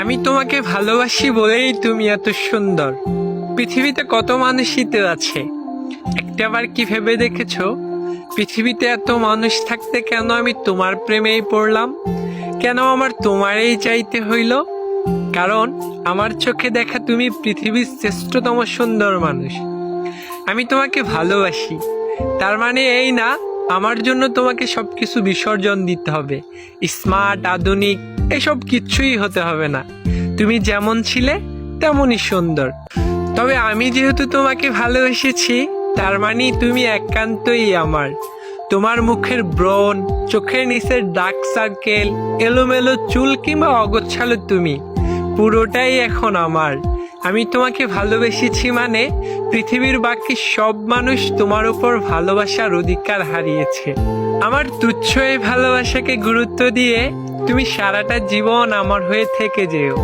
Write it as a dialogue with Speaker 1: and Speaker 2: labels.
Speaker 1: আমি তোমাকে ভালোবাসি বলেই তুমি এত সুন্দর। পৃথিবীতে কত মানুষই তো আছে, একটাবার কি ভেবে দেখেছো পৃথিবীতে এত মানুষ থাকতে কেন আমি তোমার প্রেমেই পড়লাম? কেন আমার তোমারই চাইতে হইল? কারণ আমার চোখে দেখা তুমি পৃথিবীর শ্রেষ্ঠতম সুন্দর মানুষ। আমি তোমাকে ভালোবাসি, তার মানে এই না আমার জন্য তোমাকে সবকিছু বিসর্জন দিতে হবে, স্মার্ট আধুনিক এসব কিচ্ছুই হতে হবে না। তুমি যেমন ছিলে তেমনই সুন্দর। তবে আমি যেহেতু তোমাকে ভালোবেসেছি, তার মানে তুমি একান্তই আমার। তোমার মুখের ব্রণ, চোখের নিচের ডার্ক সার্কেল, এলোমেলো চুল কিংবা অগোছালো তুমি, পুরোটাই এখন আমার। আমি তোমাকে ভালোবেসেছি মানে পৃথিবীর বাকি সব মানুষ তোমার উপর ভালোবাসার অধিকার হারিয়েছে। আমার তুচ্ছ এই ভালোবাসাকে গুরুত্ব দিয়ে তুমি সারাটা জীবন আমার হয়ে থেকে যেও।